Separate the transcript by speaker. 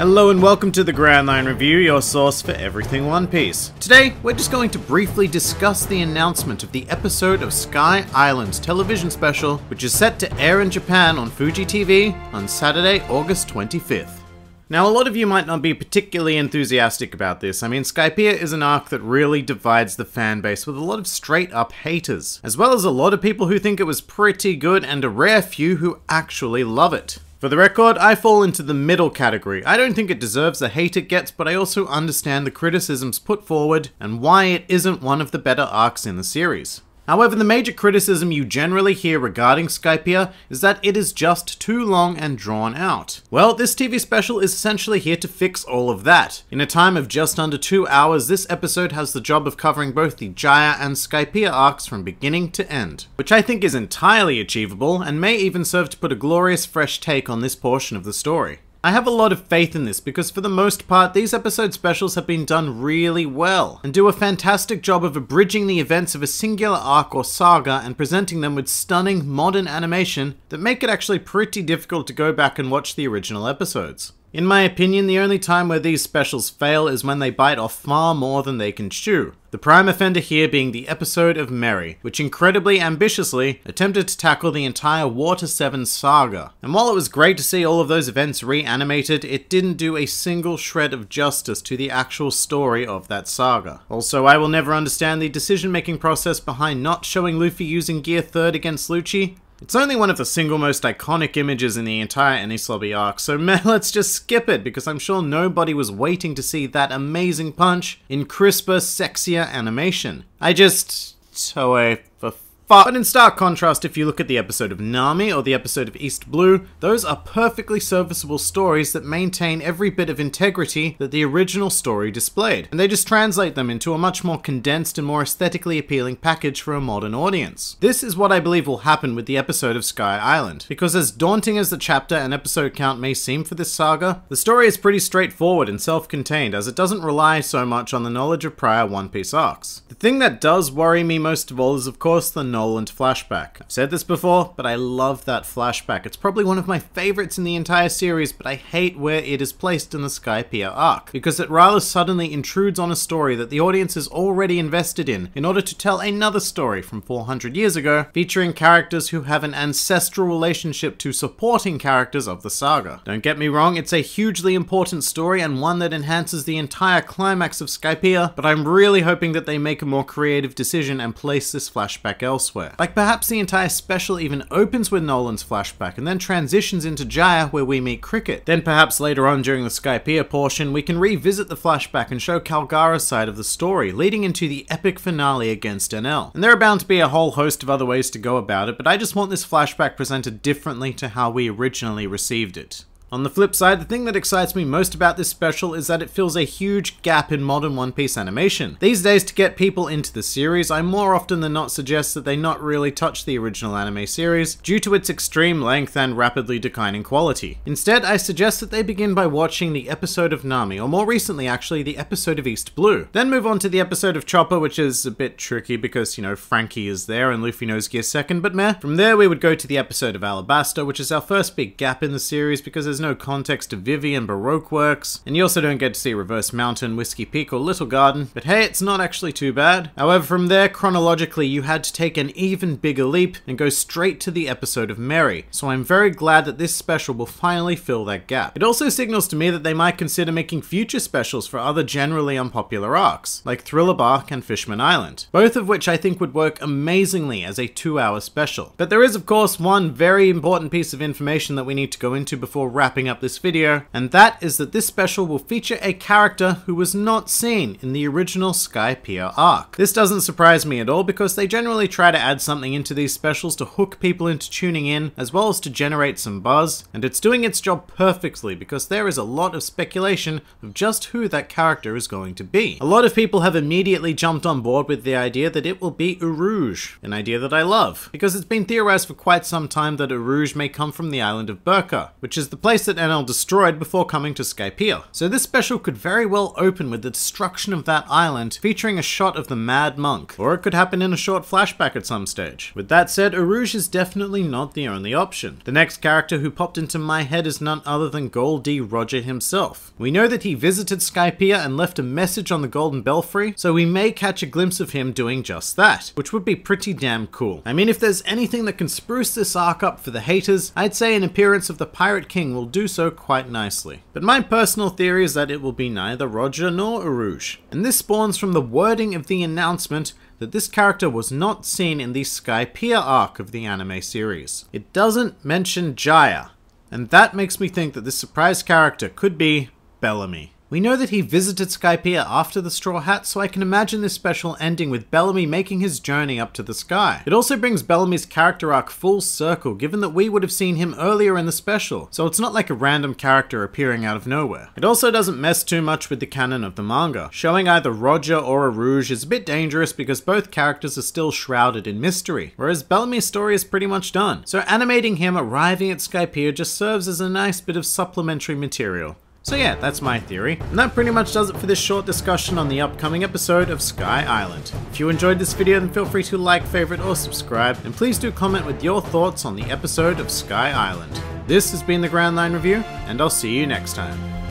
Speaker 1: Hello and welcome to the Grand Line Review, your source for everything One Piece. Today, we're just going to briefly discuss the announcement of the episode of Sky Island's television special, which is set to air in Japan on Fuji TV on Saturday, August 25th. Now, a lot of you might not be particularly enthusiastic about this. I mean, Skypiea is an arc that really divides the fanbase with a lot of straight-up haters, as well as a lot of people who think it was pretty good and a rare few who actually love it. For the record, I fall into the middle category. I don't think it deserves the hate it gets, but I also understand the criticisms put forward and why it isn't one of the better arcs in the series. However, the major criticism you generally hear regarding Skypiea is that it is just too long and drawn out. Well, this TV special is essentially here to fix all of that. In a time of just under 2 hours, this episode has the job of covering both the Jaya and Skypiea arcs from beginning to end, which I think is entirely achievable and may even serve to put a glorious fresh take on this portion of the story. I have a lot of faith in this because for the most part, these episode specials have been done really well and do a fantastic job of abridging the events of a singular arc or saga and presenting them with stunning modern animation that make it actually pretty difficult to go back and watch the original episodes. In my opinion, the only time where these specials fail is when they bite off far more than they can chew. The prime offender here being the episode of Merry, which incredibly ambitiously attempted to tackle the entire Water 7 saga. And while it was great to see all of those events reanimated, it didn't do a single shred of justice to the actual story of that saga. Also, I will never understand the decision-making process behind not showing Luffy using Gear 3rd against Lucci. It's only one of the single most iconic images in the entire Enies Lobby arc, so let's just skip it because I'm sure nobody was waiting to see that amazing punch in crisper, sexier animation. Toei for But in stark contrast, if you look at the episode of Nami or the episode of East Blue, those are perfectly serviceable stories that maintain every bit of integrity that the original story displayed, and they just translate them into a much more condensed and more aesthetically appealing package for a modern audience. This is what I believe will happen with the episode of Sky Island, because as daunting as the chapter and episode count may seem for this saga, the story is pretty straightforward and self-contained as it doesn't rely so much on the knowledge of prior One Piece arcs. The thing that does worry me most of all is of course the Noland flashback. I've said this before, but I love that flashback. It's probably one of my favorites in the entire series, but I hate where it is placed in the Skypiea arc, because it rather suddenly intrudes on a story that the audience is already invested in order to tell another story from 400 years ago, featuring characters who have an ancestral relationship to supporting characters of the saga. Don't get me wrong, it's a hugely important story and one that enhances the entire climax of Skypiea, but I'm really hoping that they make a more creative decision and place this flashback elsewhere. Like perhaps the entire special even opens with Noland's flashback and then transitions into Jaya where we meet Cricket. Then perhaps later on during the Skypiea portion we can revisit the flashback and show Kalgara's side of the story, leading into the epic finale against NL. And there are bound to be a whole host of other ways to go about it, but I just want this flashback presented differently to how we originally received it. On the flip side, the thing that excites me most about this special is that it fills a huge gap in modern One Piece animation. These days, to get people into the series, I more often than not suggest that they not really touch the original anime series due to its extreme length and rapidly declining quality. Instead, I suggest that they begin by watching the episode of Nami, or more recently actually, the episode of East Blue. Then move on to the episode of Chopper, which is a bit tricky because, you know, Frankie is there and Luffy knows Gear 2nd, but meh. From there, we would go to the episode of Alabasta, which is our first big gap in the series because there's no context to Vivi and Baroque works, and you also don't get to see Reverse Mountain, Whiskey Peak, or Little Garden, but hey, it's not actually too bad. However, from there, chronologically, you had to take an even bigger leap and go straight to the episode of Merry, so I'm very glad that this special will finally fill that gap. It also signals to me that they might consider making future specials for other generally unpopular arcs, like Thriller Bark and Fishman Island, both of which I think would work amazingly as a 2-hour special. But there is of course one very important piece of information that we need to go into before wrapping up this video, and that is that this special will feature a character who was not seen in the original Skypiea arc. This doesn't surprise me at all because they generally try to add something into these specials to hook people into tuning in as well as to generate some buzz, and it's doing its job perfectly because there is a lot of speculation of just who that character is going to be. A lot of people have immediately jumped on board with the idea that it will be Urouge, an idea that I love, because it's been theorized for quite some time that Urouge may come from the island of Burka, which is the place place that Enel destroyed before coming to Skypiea. So this special could very well open with the destruction of that island, featuring a shot of the Mad Monk, or it could happen in a short flashback at some stage. With that said, Erouge is definitely not the only option. The next character who popped into my head is none other than Gol D. Roger himself. We know that he visited Skypiea and left a message on the Golden Belfry, so we may catch a glimpse of him doing just that, which would be pretty damn cool. I mean, if there's anything that can spruce this arc up for the haters, I'd say an appearance of the Pirate King will do so quite nicely. But my personal theory is that it will be neither Roger nor Erouge, and this spawns from the wording of the announcement that this character was not seen in the Skypiea arc of the anime series. It doesn't mention Jaya, and that makes me think that this surprise character could be Bellamy. We know that he visited Skypiea after the Straw Hat, so I can imagine this special ending with Bellamy making his journey up to the sky. It also brings Bellamy's character arc full circle, given that we would have seen him earlier in the special, so it's not like a random character appearing out of nowhere. It also doesn't mess too much with the canon of the manga. Showing either Roger or Erouge is a bit dangerous because both characters are still shrouded in mystery, whereas Bellamy's story is pretty much done, so animating him arriving at Skypiea just serves as a nice bit of supplementary material. So yeah, that's my theory. And that pretty much does it for this short discussion on the upcoming episode of Sky Island. If you enjoyed this video, then feel free to like, favorite, or subscribe, and please do comment with your thoughts on the episode of Sky Island. This has been the Grand Line Review, and I'll see you next time.